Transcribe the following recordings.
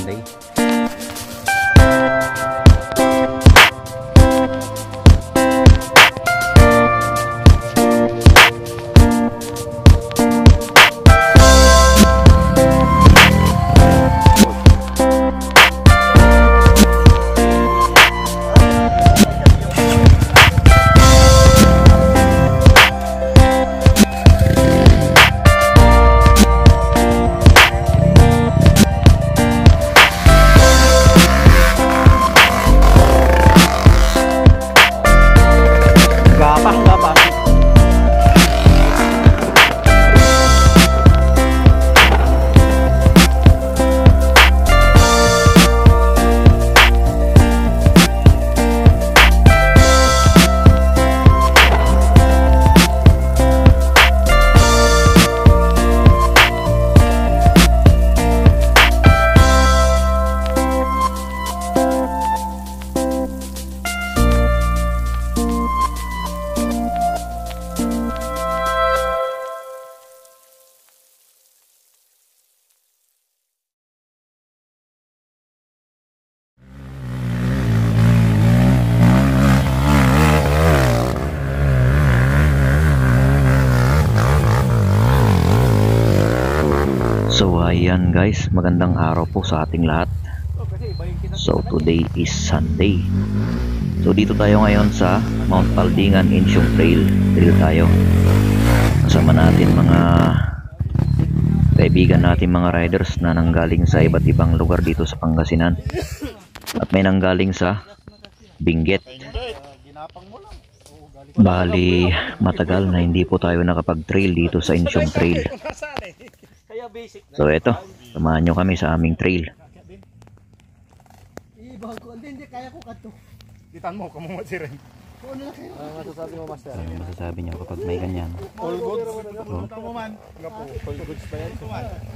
Sunday. So ayan guys, magandang araw po sa ating lahat. So today is Sunday. So dito tayo ngayon sa Mount Paldingan Insyong Trail. Trail tayo. Kasama natin mga kaibigan natin, mga riders na nanggaling sa iba't ibang lugar dito sa Pangasinan. At may nanggaling sa Benguet. Bali, matagal na hindi po tayo nakapag-trail dito sa Insyong Trail. So eto, samahan nyo kami sa aming trail. Titan mo, kamumot si Ren. Masasabi mo, Master? Ano masasabi nyo kapag may ganyan? All goods. Punta mo man. All goods pa yan.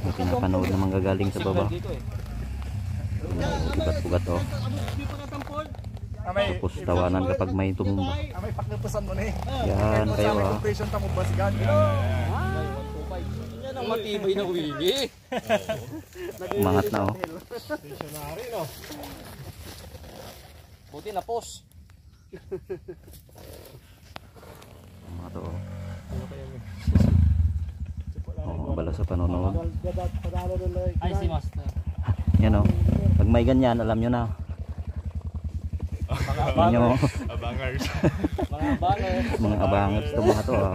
May pinapanood na manggagaling sa baba. Ugat-ugat oh. Tapos tawanan kapag may tumumba. May paknapasan mo na eh. Yan kayo ah. Operation tamo basigan. Ang matibay na wili. Umangat na oh. Stationary no. Buti na pos. Mga to oh. Oh, bala sa panonood. Ay si Master. Yan oh. Pag may ganyan, alam nyo na. Mga Abangers. Mga bangers. mga abangers to mga to ah.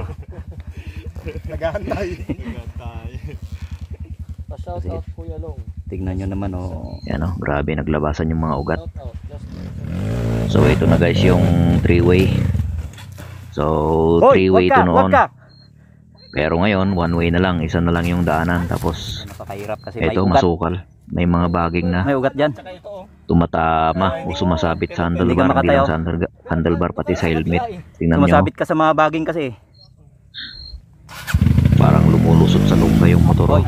Naghahantay. Pa-shout out Kuya Long. Tignan nyo naman oh. Yan oh, grabe naglabasan yung mga ugat. Shout out. So ito na guys yung 3-way. So 3-way to noon. Pero ngayon 1-way na lang, isa na lang yung daanan. Tapos Napakahirap kasi may ito ugat. masukal. May mga baging na May ugat dyan. tumatama o sumasabit sa handlebar, hindi lang sa handlebar pati sa helmet. Tingnan nyo, Sumasabit ka sa mga baging kasi. parang lumulusot sa lungga yung motor. Oh.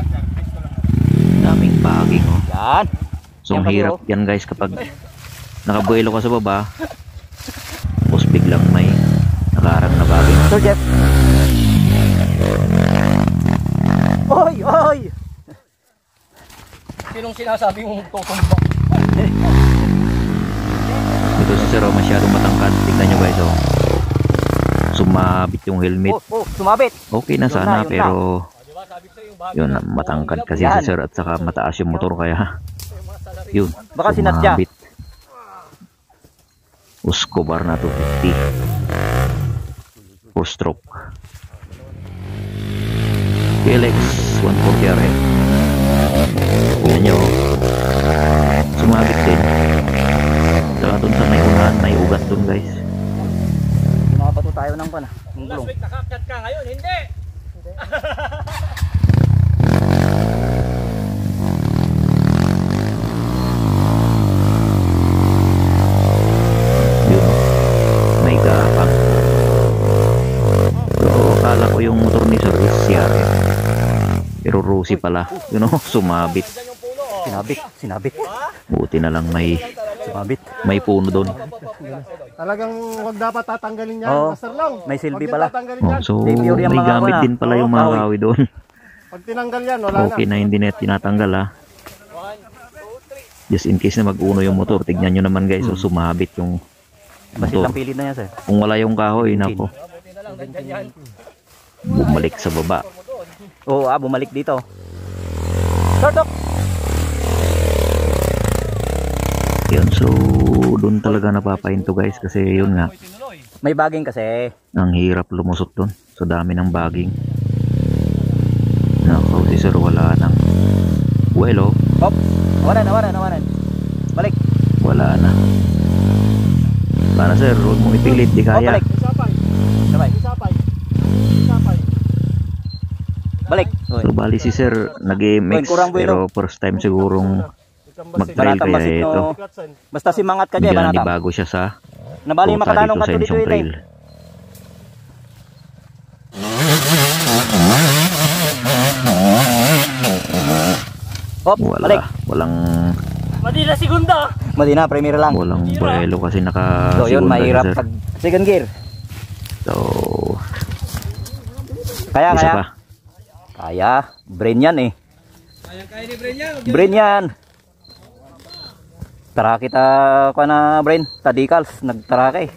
Daming baging oh. Yan. So ang hirap yan guys kapag nakabuelo ka sa baba, tapos biglang may nakaharang na baging. Sir Jeff. Oy, oy. Sinong sinasabi mong tutumba? Ito si Sir, masyadong matangkad. Tignan nyo guys oh. Sumabit yung helmet. Oh, sumabit. Okay na sana yun pero yun, matangkad kasi si Sir at saka mataas yung motor kaya yun, Baka sinadya. sumabit. Uscobar na 250 4 stroke PLX 140 RM. Yan nyo, sumabit din. Saka dun sa may unahan, may ugat dun guys. Mabato tayo ng pana. Last week nakakat ka, ngayon hindi. Yun, may gapang. So akala ko yung motor ni Sir is CRF, pero Rusi pala. You know, sumabit. Sinabit. Buti na lang may Sumabit. puno doon. Talagang wag dapat tatanggalin yan, Oo. Master Long. May silbi Wag pala. tatanggalin Oh, yan. so May pure yung may mga gamit kuna. din pala yung mga Oo, kahoy doon. Pag tinanggal yan, wala Okay na hindi na tinatanggal ha. Just in case na mag-uno yung motor. Tignan nyo naman guys, so sumabit yung Basit motor. lang pilit na yan, sir. Kung wala yung kahoy, nako, bumalik sa baba. Oo, bumalik dito. Tordok! Yun, so doon talaga napapahinto guys kasi yun nga, May baging kasi. ang hirap lumusot doon. So dami ng baging. Nako, si sir wala nang buwelo. Hop! Nawanan. Balik. Wala na. Para sir, huwag mo ipilit, di kaya. Balik. Sabay. Balik. So bali si sir nag-mix Kurang buwelo. pero first time sigurong mag-trail Banatang kaya basit ito. no. Basta si mangat ka dyan, Bigla banatang. bago siya sa Nabali ruta makatanong dito ka sa tuloy Insyong Trail. Hop, balik. Walang Madila segunda. Madina, premier lang. walang buwelo kasi naka So yun, segunda mahirap na, sir. pag second gear. So Kaya, isa pa. Kaya, brain yan eh. Kaya ni Brenya. Brain yan. Tara kita ko na brain. Tadicals, nagtarake.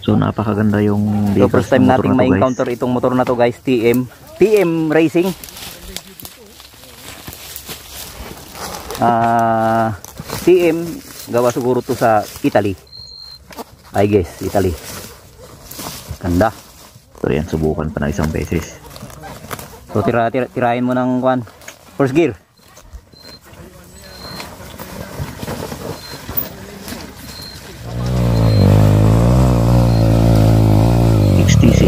So napakaganda yung So dito first sa time motor nating na to, guys. ma-encounter itong motor na to guys, TM Racing. TM gawa siguro to sa Italy. I guess, Italy. Ganda. So yan, subukan pa na isang beses. So tirahin mo ng kwan. First gear. XTC.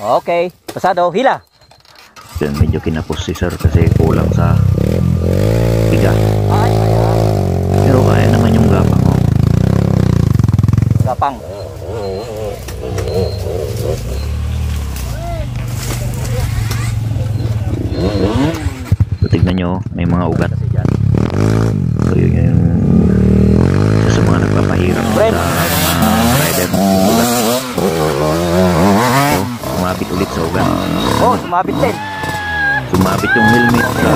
Okay, pasado, hila. Yan, medyo kinapos si sir kasi kulang sa biga. Ay, Pero kaya naman yung gapang mo. gapang. So tignan nyo, may mga ugat. So yun yung isa sa mga nagpapahirap sa Friend. mga rider. Yung ugat. So, sumabit ulit sa ugat. Oh, sumabit din. Sumabit yung helmet sa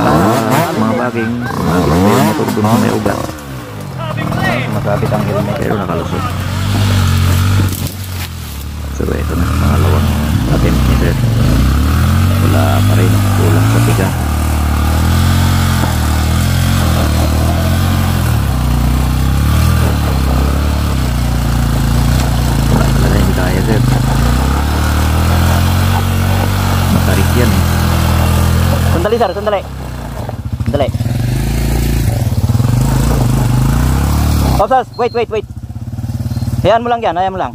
mga baging. Sumabit pa yung motor dun sa may ugat. Sumabit ang helmet. Pero nakalusot. So ito na, pangalawang attempt ni sir. Wala pa rin, kulang sa biga. Wala talaga, hindi kaya sir. Matarik yan eh. Sandali sir, sandali. Sandali. Opsas, wait. Hayaan mo lang yan, hayaan mo lang.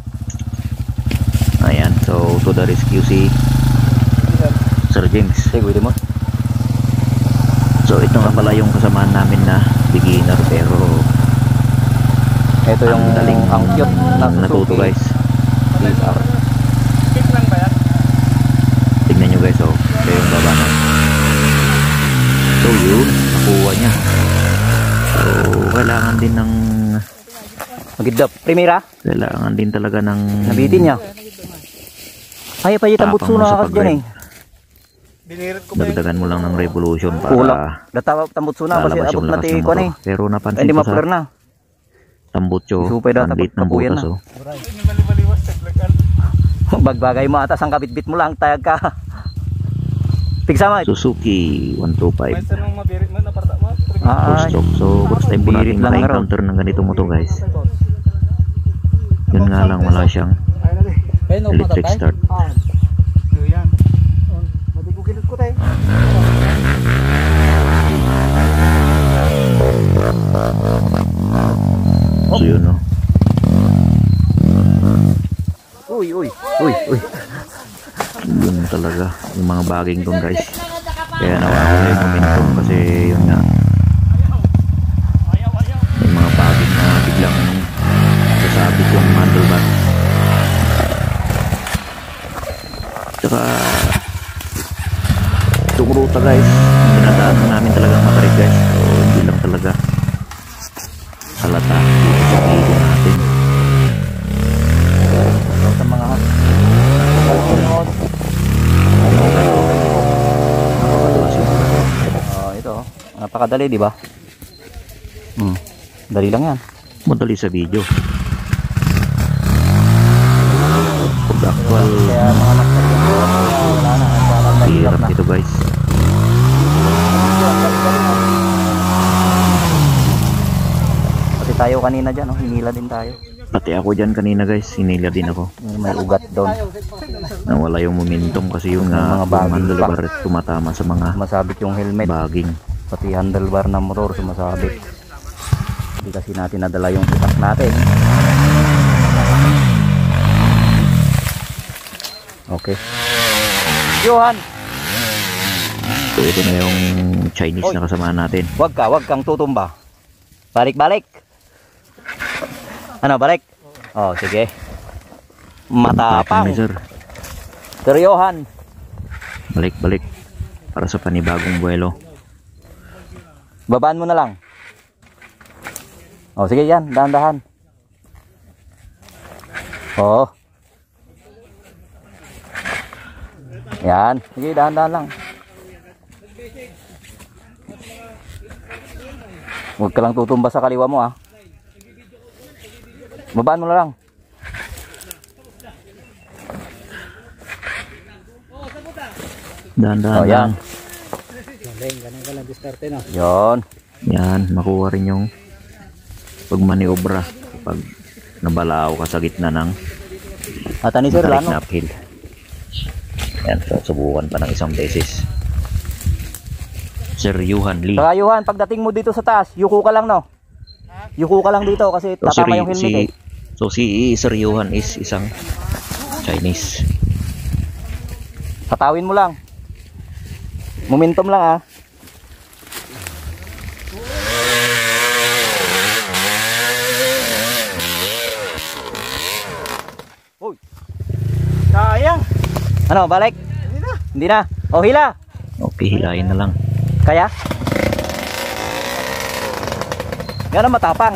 Ayan, so to the rescue si Sir James. Sige, pwede mo. So ito nga pala yung kasamaan namin na beginner pero Ito yung ang daling ang cute na natuto Suzuki. guys. DSR. Kick lang ba yan? Tignan nyo guys, oh, ito yung baba na. So yun, nakuha niya. So kailangan din ng Magidap. Primera, kailangan din talaga ng nabitin niya. Ay, pa yung tambutso Tapang mo sa na kasi dyan eh. Binirit ko ba yun? dagdagan mo lang ng revolution Ulak. para Datawa tambutso na kasi lalabas abot yung na lakas ti ng ko motor. eh. Pero Hindi napansin ko mapler sa na. tambutso, Supay data ang lit ng pagkapuyan butas na. oh. Hindi mali-maliwas sa blagan. Bagbagay mo atas ang kabitbit mo lang tayag ka. Pigsama. Suzuki 125 May sanong mabirit mo na parta mo. full Ay, stroke. So first time po Birit natin lang maka-encounter ng ganito mo to guys. Yun nga lang, wala siyang electric start. So yan. Madigugilid ko tayo. So yun oh. uy. Yun talaga yung mga baging doon guys. Kaya nawawala yung momentum kasi yun nga, may mga baging na biglang sasabit yung handlebar. Tsaka itong ruta guys, yung dinadaanan namin talagang matarik guys. So hindi lang talaga halata dito sa video natin. Sa mga Napakadulas yun. ito, napaka Napakadali, di ba? Dali lang yan. Madali sa video. Pag actual, Kaya mga master yung wala na. hirap dito guys. Pati tayo kanina dyan, hinila din tayo. Pati ako dyan kanina guys, hinila din ako. May ugat doon. Nawala yung momentum kasi yung Mga baging handlebar tumatama sa mga Sumasabit yung helmet. baging. Pati handlebar ng motor sumasabit. Hindi kasi natin nadala yung itak natin. Okay. Johan! So ito na yung Chinese na kasama natin. Wag kang tutumba. Balik. Ano, balik? Oh, sige. Matapang. na, sir. Sir Johan. Balik. Para sa panibagong buwelo. Babaan mo na lang. Oh, sige yan, dahan-dahan. Oh. Yan, sige, dahan-dahan lang. Huwag ka lang tutumba sa kaliwa mo, ah. Babaan mo na lang. Dahan-dahan Oh, yan. lang. Yon. Yan, makuha rin yung pagmaniobra pag nabalao ka sa gitna ng At ani sir, matarik ano? na uphill. Yan, so subukan pa ng isang beses. Sir Johan Lee. Saka Johan, pagdating mo dito sa taas, yuko ka lang, no? Yuko ka lang dito kasi So, tatama yung helmet, si Sir Johan is isang Chinese. Tatawin mo lang. Momentum lang, ah. Uy. Sayang. Ano, balik? Hindi na. Oh, hila. Okay, hilahin na lang. Kaya? Gano'n matapang.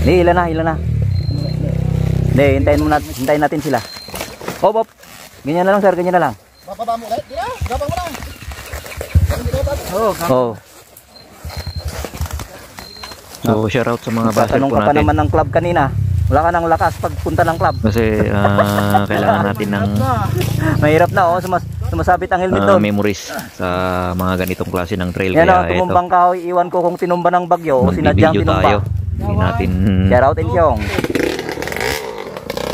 Hindi, hila na. Hindi, hintayin natin sila. Hop. Ganyan na lang, sir, ganyan na lang. Bababa mo ulit. Dila, gabang mo lang. Oh. So, shoutout sa mga basher Tatanong po ka pa natin. naman ng club kanina. Wala ka ng lakas pagpunta ng club. Kasi kailangan natin ng Mahirap na, oh. Sumasabit ang helmet doon. memories sa mga ganitong klase ng trail. Yan, oh, Kaya ito, tumumbang kahoy. Iwan ko kung tinumba ng bagyo o sinadyang magbibideo tinumba. tayo. Hindi natin Shout out Ensyong.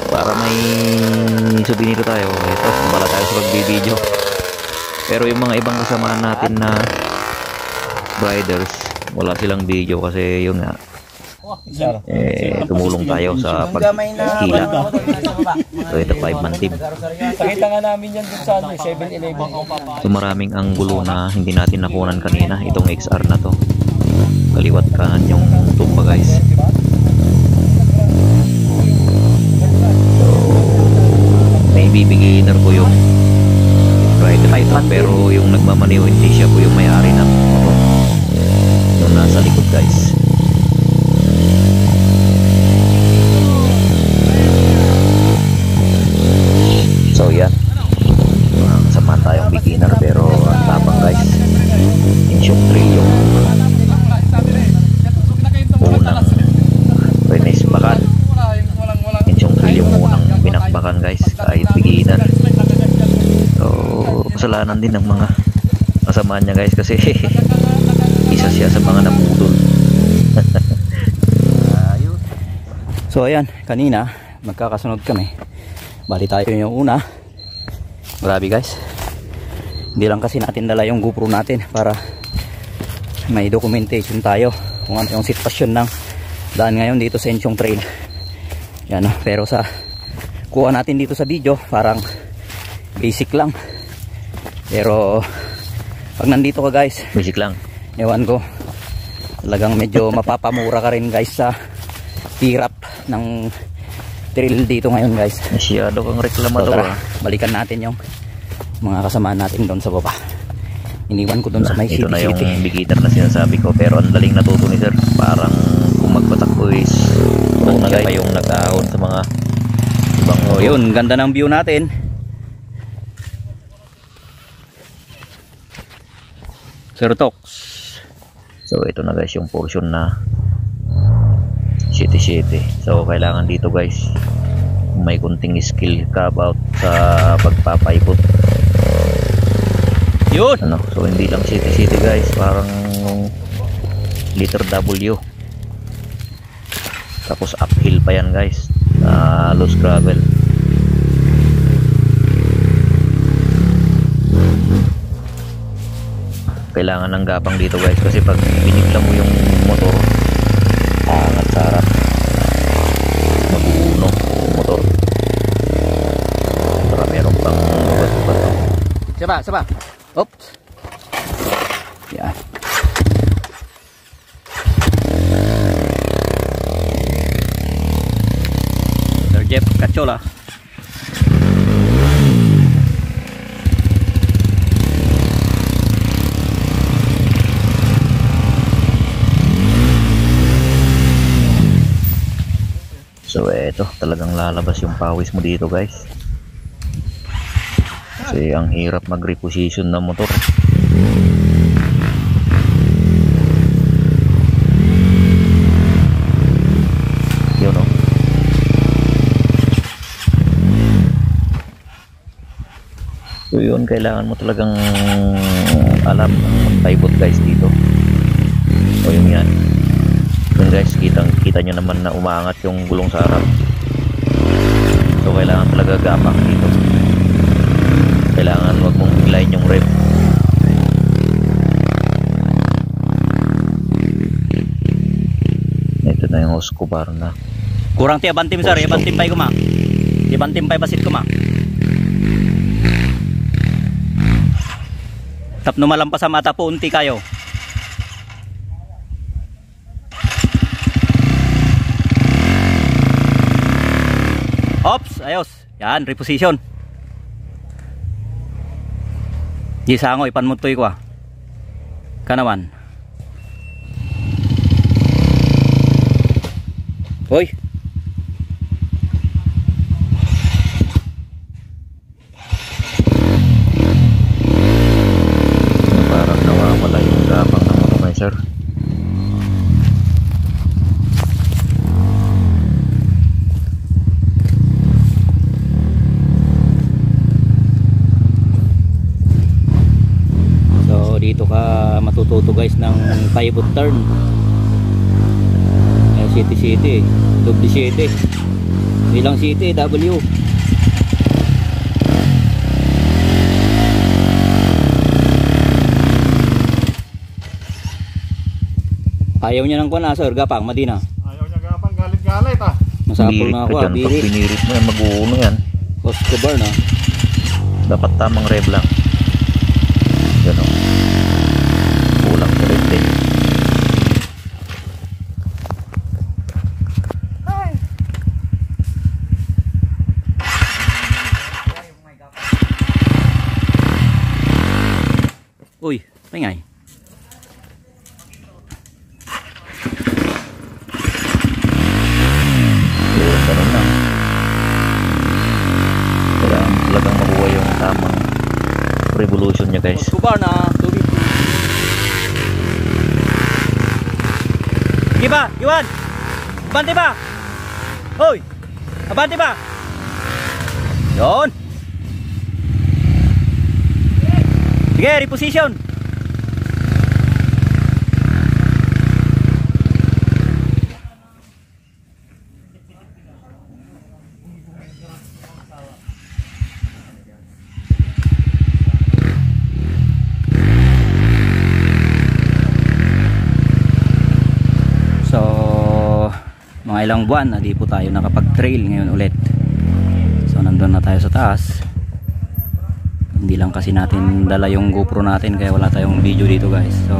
para may souvenir tayo. Ito, bala tayo sa pagbibideo. Pero yung mga ibang kasamaan natin na riders, wala silang video kasi yun nga, tumulong tayo sa paghila. So ito 5-man team. Pakita nga namin yan dun sa 7-Eleven. So maraming anggulo na hindi natin nakunan kanina. Itong XR na to, kaliwat kanan yung tumba guys. So may beginner po yung rider ito, pero yung nagmamaniw hindi siya po yung may-ari ng motor. Yung nasa likod guys. So yan, samahan tayong beginner pero ang tapang guys. Insyong 3 yung unang pinisbakan. Insyong 3 yung unang pinakbakan guys, kahit beginner. So kasalanan din ng mga kasamaan niya guys kasi isa siya sa mga naputol. So ayan, kanina magkakasunod kami. Bali tayo yung una. Grabe guys. Hindi lang kasi natin dala yung GoPro natin para may documentation tayo kung ano yung sitwasyon ng daan ngayon dito sa Ensyong Trail. Yan, pero sa kuha natin dito sa video parang basic lang. Pero pag nandito ka guys, Basic lang. ewan ko, talagang medyo mapapamura ka rin guys sa hirap ng trail dito ngayon guys. Masyado kang So, reklamador. tara, balikan natin yung mga kasamaan natin doon sa baba. Iniwan ko doon sa may Ito na yung city. beginner na sinasabi ko, pero ang daling natuto ni sir. Parang kung magpatakbo is una pa yung nag-ahon sa mga ibang So yun, ganda ng view natin. Sir Tox. So ito na guys yung portion na city. So kailangan dito guys may kunting skill ka about sa pagpapaikot. Yun. Ano, so hindi lang city guys, parang liter W. Tapos uphill pa yan guys, loose gravel. Kailangan ng gapang dito guys, kasi pag binigla mo yung motor, angat sa harap, mag-uuno yung motor. Para meron pang ubat-ubat. Saba. Oops. Yan. Sir Jeff Cachola. So eto, talagang lalabas yung pawis mo dito guys. Kasi ang hirap mag-reposition ng motor. Yun o. So yun, kailangan mo talagang alam ang mag-pivot guys dito. So yun yan. Yun guys, kita nyo naman na umaangat yung gulong sa harap. So kailangan talaga gapak dito. Kailangan wag mong biglayin yung rev. Ito na yung Escobar na. Kurang ti abantim sir, abantim pay ko ma. Abantim pay basit ko ma. Tap numalampas sa mata po unti kayo. Ops, ayos. Yan, reposition. Di sango ipanmutoy ko ah. Kanawan. Hoy. Parang nawawala yung gapang ng motor sir. Dito ka matututo guys ng pivot turn. City double city, ilang city W. Ayaw niya ng kuwan sir, gapang Madina. Ayaw niya gapang, galit-galit ah. Masapol na ako Pag binirit mo yan, mag-uuno yan. Escobar na. Dapat tamang rev lang. Gano'n. Kulang sa rev din. Uy, pingay. Yun, ganun lang. Kailangan talagang makuha yung tamang revolution niya guys. Escobar na tubig. Sige ba, Iwan? Abante ba? Hoy! Abante ba? Yun! Sige, reposition! Mga ilang buwan na di po tayo nakapag-trail ngayon ulit. So nandun na tayo sa taas. Hindi lang kasi natin dala yung GoPro natin kaya wala tayong video dito guys. So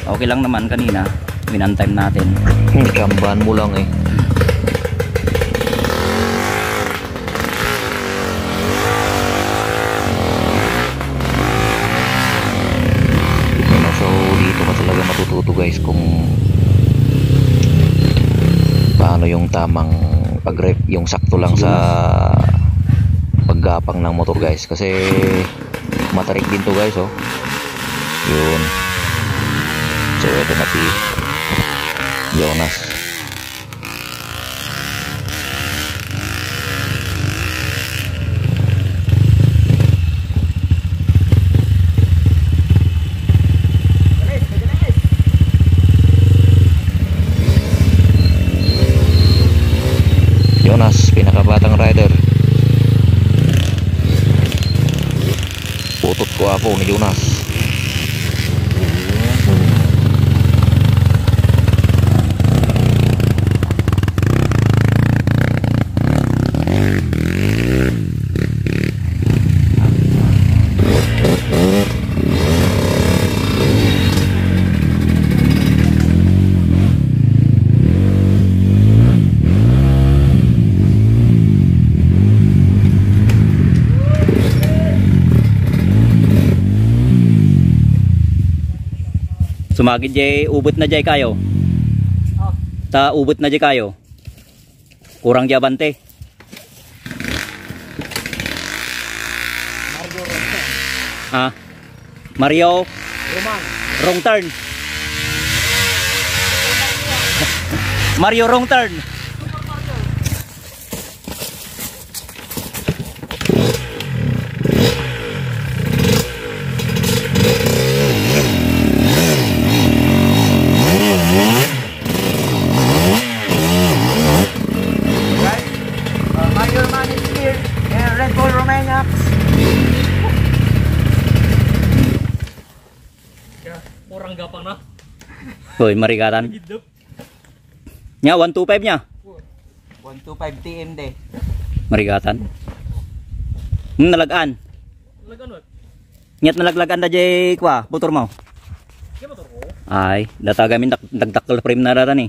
okay lang naman kanina. Winantime natin. Kambahan mo lang eh. So dito ka talaga matututo guys kung paano yung tamang pag-rep, yung sakto lang sa paggapang ng motor guys, kasi matarik din to guys oh. Yun. So ito na si Jonas. Jonas, pinakabatang rider. Putot ko ako ni Jonas. Sumagid jay ubot na jay kayo. Ta ubot na jay kayo. Kurang jabante. Mario Roman. Wrong turn. Mario wrong turn. Mario Roman is here. Red Bull Romaniacs. Kurang gapang na. Hoy, marigatan. Nya 125 nya. 125 TM de. Marigatan. Nalagaan. Nalagaan what? Nyat nalaglagan da jay kwa, motor mo. Kaya motor ko? Ay, data gamin dagdakkel frame na rata ni.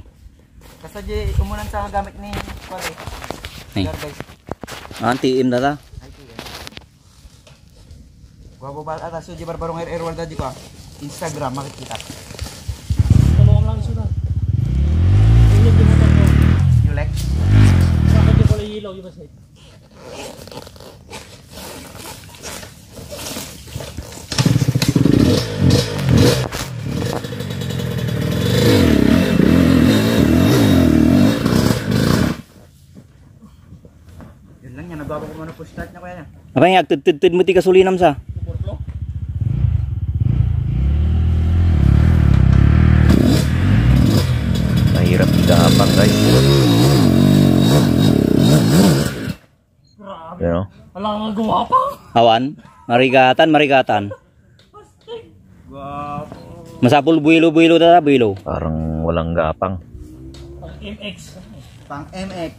Kasi di umunan sa gamit ni Kwale. Ay. Anti-im data. Gua bobal atas so di barbarong air warda di ko. Instagram makikita. Tulungan lang iso na. Ulog yung motor ko. Yulex. Bakit yung pala ilaw yung masay? Yun lang yan, nagbago ko muna po start na ko yan. Apa yang agtid-tid mo ti kasulinam sa? Mahirap igapang guys. Grabe. You know? Wala nga gumapang. Awan, marigatan. Guwapo. Masapul builo data, builo. Parang walang gapang. Pang MX. Pang MX.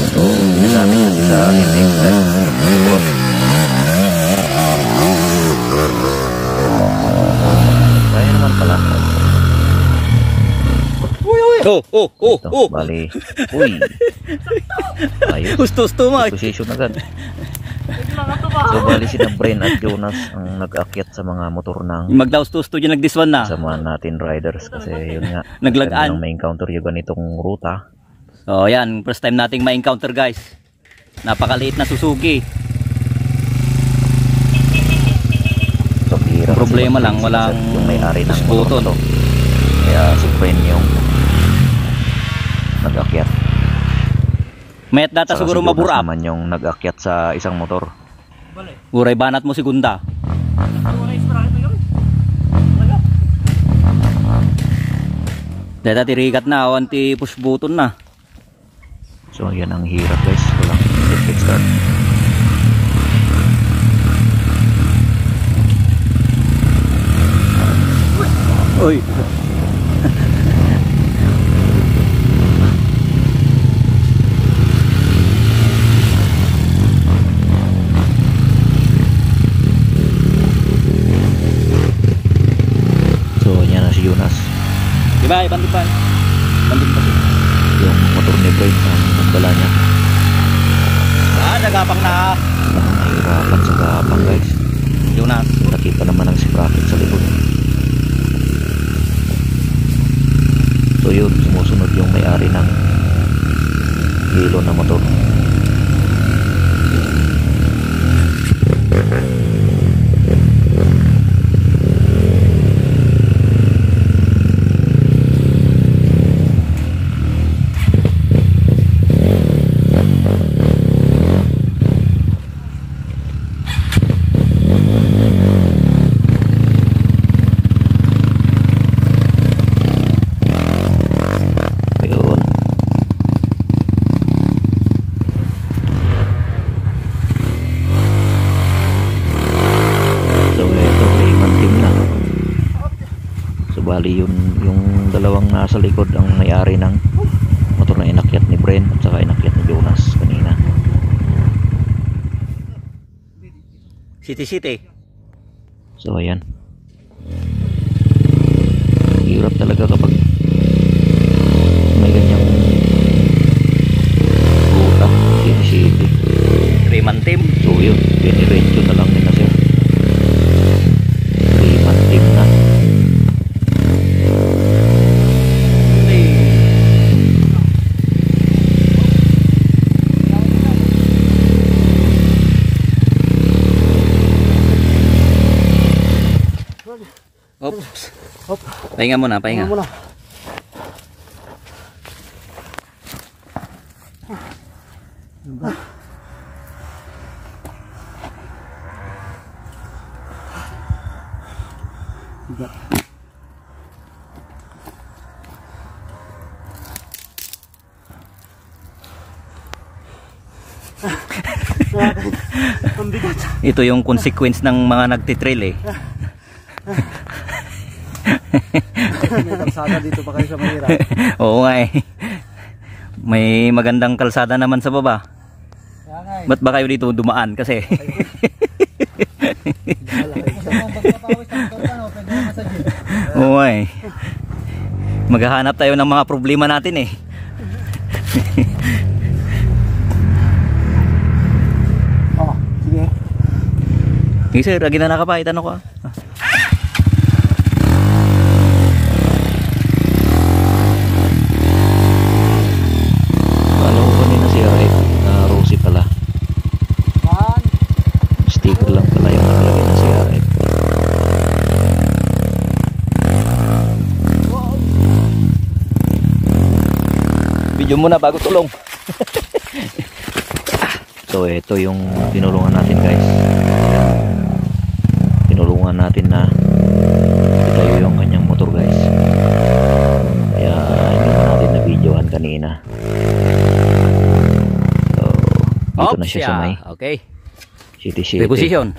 So, ginagamit kasi sa MX guys. Kaya naman pala. Ito, bali. Uy. Ayos. Gusto mo. Position agad. So, bali si Brain at Jonas ang nag-akyat sa mga motor ng Magdaus-tusto dyan nagdiswan na. kasama natin riders kasi yun nga. Naglagaan. May encounter yung ganitong ruta. So yan, first time nating ma-encounter guys. Napakaliit na Suzuki. So, hirap Problema kasi lang, walang yung may-ari ng button. motor to. Kaya si Brain yung nag-akyat. Mayat data Saka siguro si Jonas maburap. naman yung nag-akyat sa isang motor. Balik. Uray banat mo segunda. Wala yung spracket na gawin. Talaga. Data tirikat na, awan ti push button na. So yan ang hirap guys. Walang electric start. Uy. So yan na si Jonas. Diba, bandit pa. Bandit pa. Yung motor ni Brain ang dala niya. Nagapang na. Nahirapan sa gapang guys. Jonas. Nakita naman ang sprocket sa likod. So yun, sumusunod yung may-ari ng hilo na motor. ang nasa likod ang may-ari ng motor na inakyat ni Bren at saka inakyat ni Jonas kanina. City. So ayan, hirap talaga kapag may ganyang ruta. City. Rayman team. So yun, diniretso na lang nila sir. 3-man team na. Oops. Pahinga muna, pahinga. Ito yung consequence ng mga nagtitrail eh. May kalsada dito pa kayo sa mahirap. Oo nga eh. May magandang kalsada naman sa baba. Ba't ba kayo dito dumaan kasi? Oo nga eh. Maghahanap tayo ng mga problema natin eh. Oh, sige. Sige sir, lagi na nakapahit ano ko ah. Alam ko kanina si RF na Rosie pala. Sticker lang pala yung nakalagay na si RF. Video muna bago tulong. So ito yung tinulungan natin guys. Tinulungan natin na itayo yung kanyang motor guys. Kaya hindi na natin na videohan kanina. So dito na siya sa may okay. City Reposition.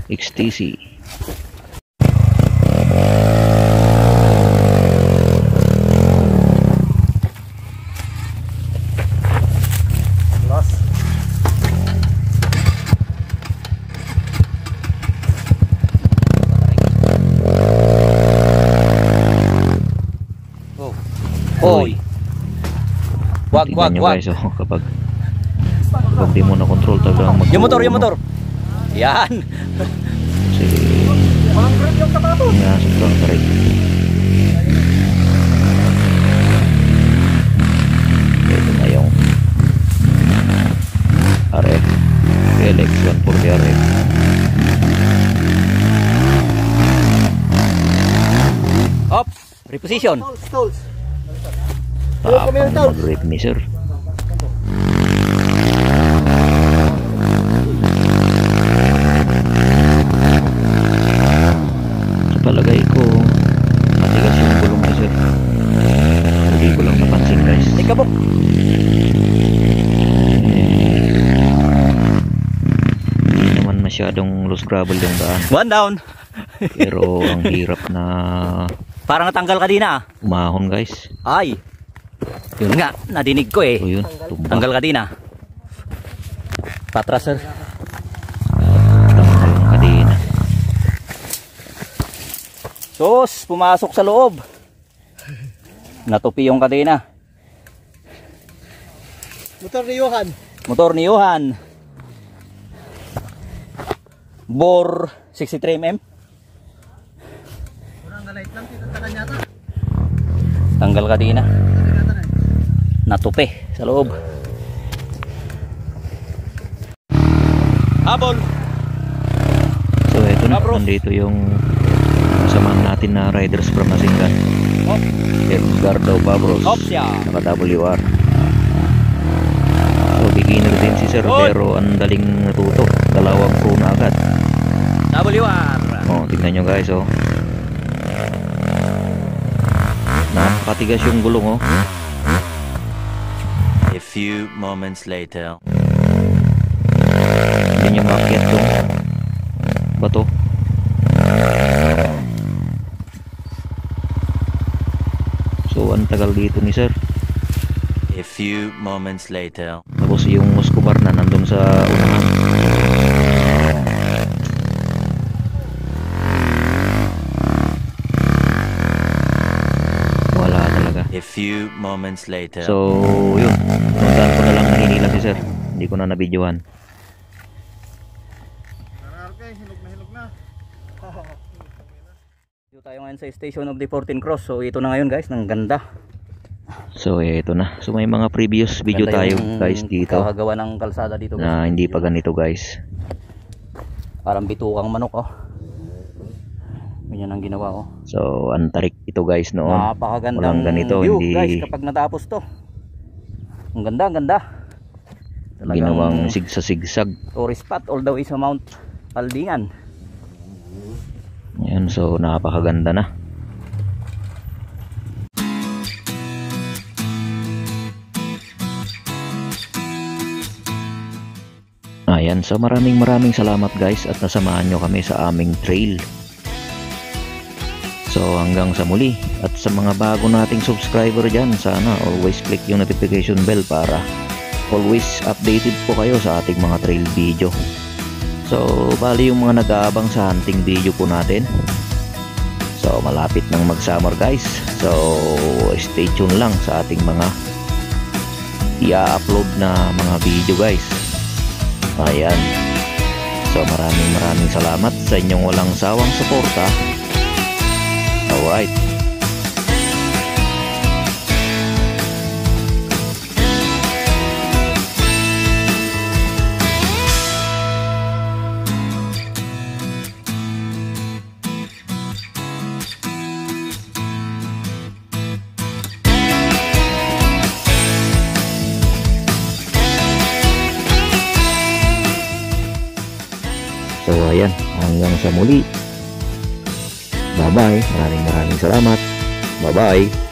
XTC. Hoy. Wag. Guys, oh, kapag di mo na control talagang Yung motor. Yan. Kasi sobrang tarik. Ito na yung RF LX 140 RF. Ops. Reposition. Tapang mag-rip ni sir. Sa palagay ko matigas yung gulong ni sir. Hindi ko lang napansin guys. Ikabok. Hindi naman masyadong loose gravel yung daan. One down. Pero ang hirap na Parang natanggal ka din ah. umahon guys. Ay. Yun nga, nadinig ko eh. So yun, tumba. Tanggal ka din ah. Patras sir. Tanggal ng kadena. Sus, pumasok sa loob. Natupi yung kadena. Motor ni Johan. Bore 63mm. Tanggal kadena. Natupi sa loob. Habol. So ito na, nandito yung kasamahan natin na riders from Masingan. Edgardo Babros, naka WR. So beginner din si sir pero ang daling natuto. Dalawang pro na agad. WR. Oh, tignan nyo guys oh. Napakatigas yung gulong oh. A few moments later. Hindi nyo maakyat yung bato. So ang tagal dito ni sir. A few moments later. Tapos yung Escobar na nandun sa unahan. Wala talaga. A few moments later. So yun, nandaan ko na lang nahinila si sir. Hindi ko na nabidyohan. Dito tayo ngayon sa Station of the 14 Cross. So ito na ngayon guys, ng ganda. So ito na. So may mga previous video Ganda tayo yung guys dito kakagawa ng kalsada dito guys. na hindi pa ganito guys. Parang bitukang manok oh. Ganyan ang ginawa oh. So antarik ito guys noon. Napakagandang Walang ganito, view hindi guys kapag natapos to. Ang ganda, ang ganda. Talagang ginawang sigsag. tourist spot all the way sa Mount Aldingan. Yan, so napakaganda na. Ayan, so maraming salamat guys at nasamahan nyo kami sa aming trail. So hanggang sa muli, at sa mga bago nating subscriber dyan, sana always click yung notification bell para always updated po kayo sa ating mga trail video. So bali yung mga nag-aabang sa hunting video po natin, so malapit nang mag-summer guys, so stay tuned lang sa ating mga i-upload na mga video guys. Ayan, so maraming salamat sa inyong walang sawang suporta. Alright. So ayan, hanggang sa muli. Bye bye, maraming salamat. Bye bye.